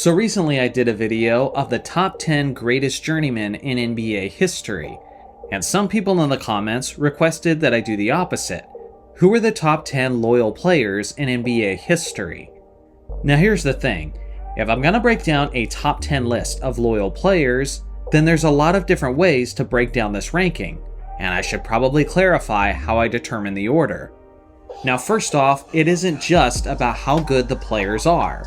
So recently I did a video of the top 10 greatest journeymen in NBA history, and some people in the comments requested that I do the opposite. Who are the top 10 loyal players in NBA history? Now here's the thing, if I'm going to break down a top 10 list of loyal players, then there's a lot of different ways to break down this ranking, and I should probably clarify how I determine the order. Now first off, it isn't just about how good the players are,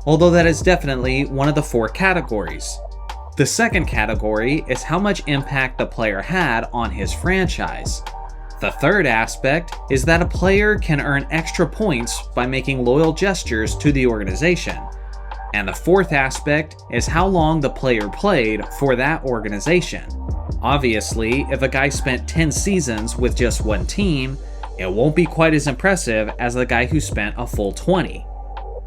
although that is definitely one of the 4 categories. The second category is how much impact the player had on his franchise. The third aspect is that a player can earn extra points by making loyal gestures to the organization. And the fourth aspect is how long the player played for that organization. Obviously, if a guy spent 10 seasons with just one team, it won't be quite as impressive as the guy who spent a full 20.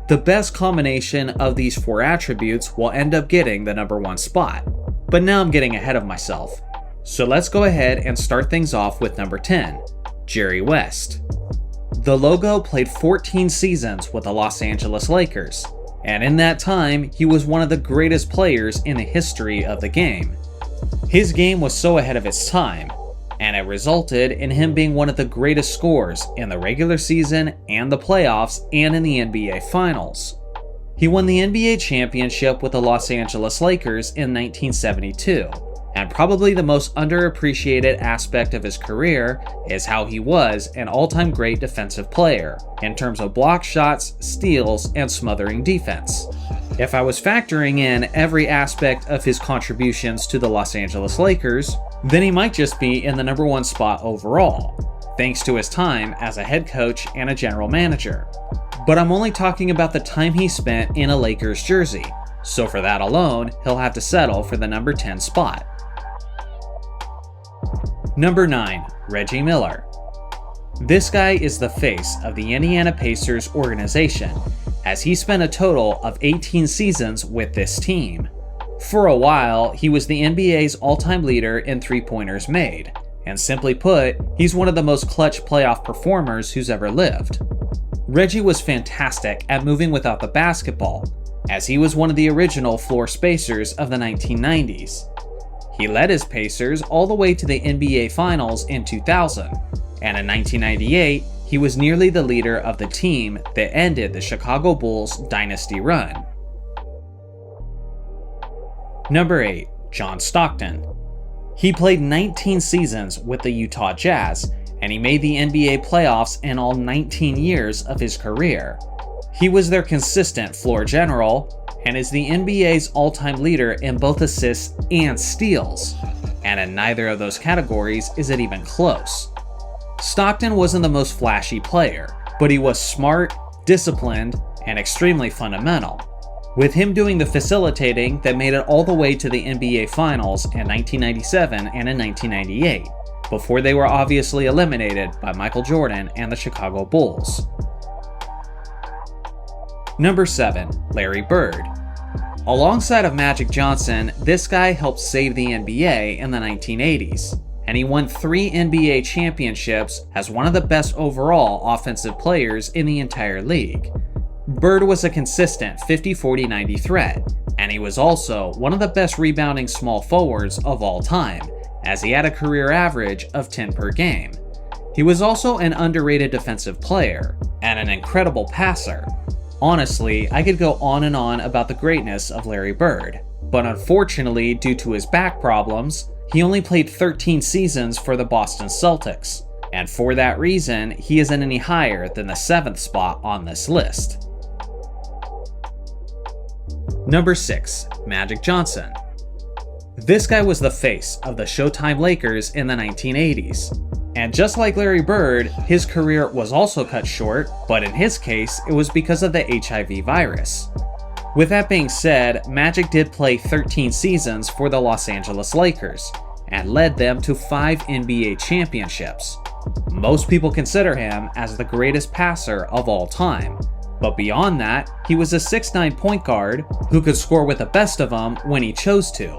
The best combination of these 4 attributes will end up getting the number 1 spot. But now I'm getting ahead of myself. So let's go ahead and start things off with number 10, Jerry West. The Logo played 14 seasons with the Los Angeles Lakers, and in that time, he was one of the greatest players in the history of the game. His game was so ahead of its time, and it resulted in him being one of the greatest scorers in the regular season and the playoffs and in the NBA Finals. He won the NBA championship with the Los Angeles Lakers in 1972, and probably the most underappreciated aspect of his career is how he was an all-time great defensive player in terms of block shots, steals, and smothering defense. If I was factoring in every aspect of his contributions to the Los Angeles Lakers, then he might just be in the number 1 spot overall, thanks to his time as a head coach and a general manager. But I'm only talking about the time he spent in a Lakers jersey, so for that alone, he'll have to settle for the number 10 spot. Number 9, Reggie Miller. This guy is the face of the Indiana Pacers organization, as he spent a total of 18 seasons with this team. For a while, he was the NBA's all-time leader in three-pointers made, and simply put, he's one of the most clutch playoff performers who's ever lived. Reggie was fantastic at moving without the basketball, as he was one of the original floor spacers of the 1990s. He led his Pacers all the way to the NBA Finals in 2000, and in 1998, he was nearly the leader of the team that ended the Chicago Bulls' dynasty run. Number 8, John Stockton. He played 19 seasons with the Utah Jazz, and he made the NBA playoffs in all 19 years of his career. He was their consistent floor general, and is the NBA's all-time leader in both assists and steals, and in neither of those categories is it even close. Stockton wasn't the most flashy player, but he was smart, disciplined, and extremely fundamental, with him doing the facilitating that made it all the way to the NBA Finals in 1997 and in 1998, before they were obviously eliminated by Michael Jordan and the Chicago Bulls. Number 7, Larry Bird. Alongside of Magic Johnson, this guy helped save the NBA in the 1980s, and he won 3 NBA championships as one of the best overall offensive players in the entire league. Bird was a consistent 50-40-90 threat, and he was also one of the best rebounding small forwards of all time, as he had a career average of 10 per game. He was also an underrated defensive player, and an incredible passer. Honestly, I could go on and on about the greatness of Larry Bird, but unfortunately, due to his back problems, he only played 13 seasons for the Boston Celtics, and for that reason, he isn't any higher than the 7th spot on this list. Number 6, Magic Johnson. This guy was the face of the Showtime Lakers in the 1980s. And just like Larry Bird, his career was also cut short, but in his case, it was because of the HIV virus. With that being said, Magic did play 13 seasons for the Los Angeles Lakers, and led them to 5 NBA championships. Most people consider him as the greatest passer of all time, but beyond that, he was a 6'9" point guard who could score with the best of them when he chose to.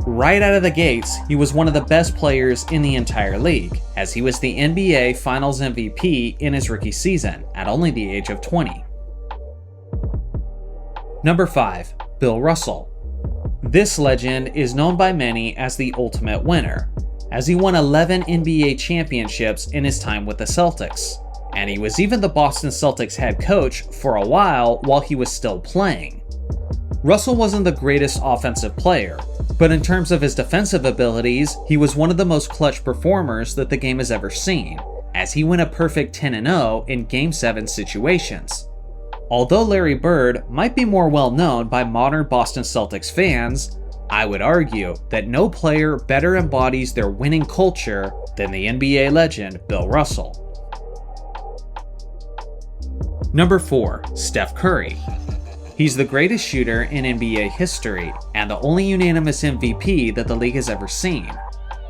Right out of the gates, he was one of the best players in the entire league, as he was the NBA Finals MVP in his rookie season at only the age of 20. Number 5. Bill Russell. This legend is known by many as the ultimate winner, as he won 11 NBA championships in his time with the Celtics, and he was even the Boston Celtics head coach for a while he was still playing. Russell wasn't the greatest offensive player, but in terms of his defensive abilities, he was one of the most clutch performers that the game has ever seen, as he went a perfect 10-0 in Game 7 situations. Although Larry Bird might be more well known by modern Boston Celtics fans, I would argue that no player better embodies their winning culture than the NBA legend Bill Russell. Number 4. Steph Curry. He's the greatest shooter in NBA history and the only unanimous MVP that the league has ever seen.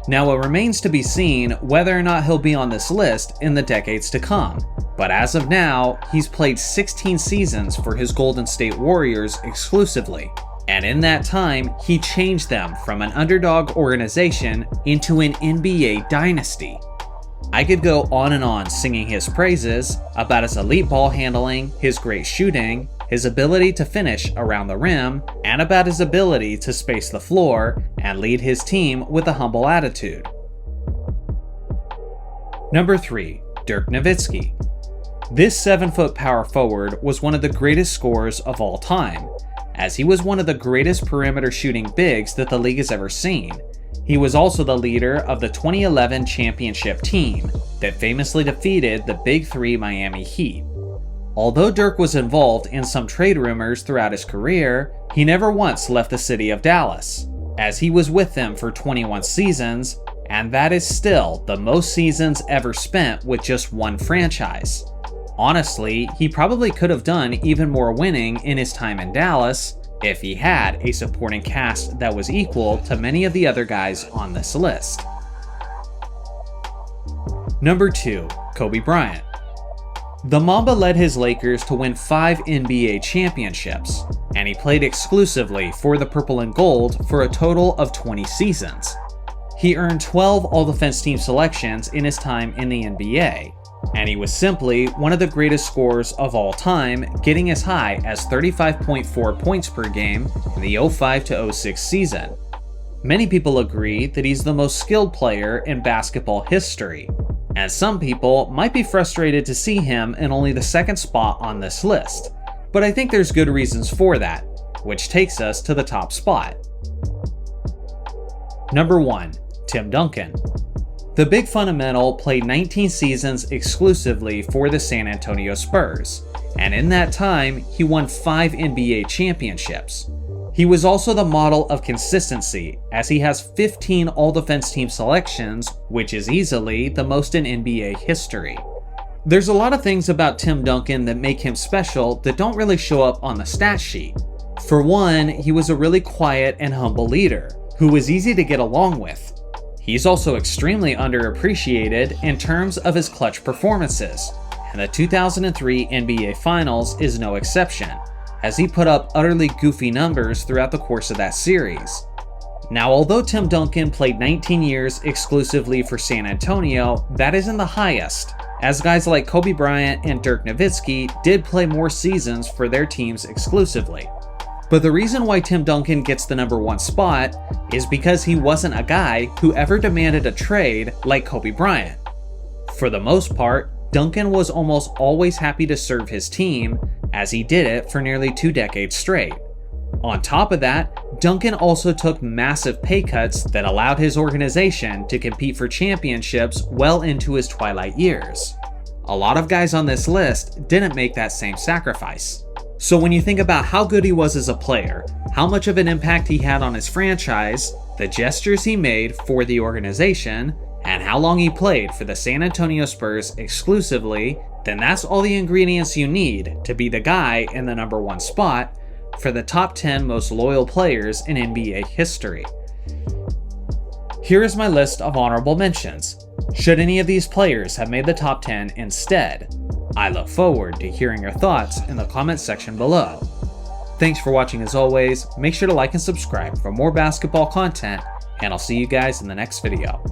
Now it remains to be seen whether or not he'll be on this list in the decades to come, but as of now, he's played 16 seasons for his Golden State Warriors exclusively, and in that time, he changed them from an underdog organization into an NBA dynasty. I could go on and on singing his praises about his elite ball handling, his great shooting, his ability to finish around the rim, and about his ability to space the floor and lead his team with a humble attitude. Number 3. Dirk Nowitzki. This 7-foot power forward was one of the greatest scorers of all time, as he was one of the greatest perimeter shooting bigs that the league has ever seen. He was also the leader of the 2011 championship team that famously defeated the Big Three Miami Heat. Although Dirk was involved in some trade rumors throughout his career, he never once left the city of Dallas, as he was with them for 21 seasons, and that is still the most seasons ever spent with just one franchise. Honestly, he probably could have done even more winning in his time in Dallas if he had a supporting cast that was equal to many of the other guys on this list. Number 2. Kobe Bryant. The Mamba led his Lakers to win 5 NBA championships, and he played exclusively for the Purple and Gold for a total of 20 seasons. He earned 12 All-Defense Team selections in his time in the NBA, and he was simply one of the greatest scorers of all time, getting as high as 35.4 points per game in the 05-06 season. Many people agree that he's the most skilled player in basketball history, and some people might be frustrated to see him in only the second spot on this list, but I think there's good reasons for that, which takes us to the top spot. Number 1. Tim Duncan. The big fundamental played 19 seasons exclusively for the San Antonio Spurs, and in that time, he won 5 NBA championships. He was also the model of consistency, as he has 15 All-Defense Team selections, which is easily the most in NBA history. There's a lot of things about Tim Duncan that make him special that don't really show up on the stat sheet. For one, he was a really quiet and humble leader, who was easy to get along with. He's also extremely underappreciated in terms of his clutch performances, and the 2003 NBA Finals is no exception, as he put up utterly goofy numbers throughout the course of that series. Now, although Tim Duncan played 19 years exclusively for San Antonio, that isn't the highest, as guys like Kobe Bryant and Dirk Nowitzki did play more seasons for their teams exclusively. But the reason why Tim Duncan gets the number 1 spot is because he wasn't a guy who ever demanded a trade like Kobe Bryant. For the most part, Duncan was almost always happy to serve his team, as he did it for nearly 2 decades straight. On top of that, Duncan also took massive pay cuts that allowed his organization to compete for championships well into his twilight years. A lot of guys on this list didn't make that same sacrifice. So when you think about how good he was as a player, how much of an impact he had on his franchise, the gestures he made for the organization, and how long he played for the San Antonio Spurs exclusively, then that's all the ingredients you need to be the guy in the number 1 spot for the top 10 most loyal players in NBA history. Here is my list of honorable mentions. Should any of these players have made the top 10 instead? I look forward to hearing your thoughts in the comments section below. Thanks for watching as always, make sure to like and subscribe for more basketball content, and I'll see you guys in the next video.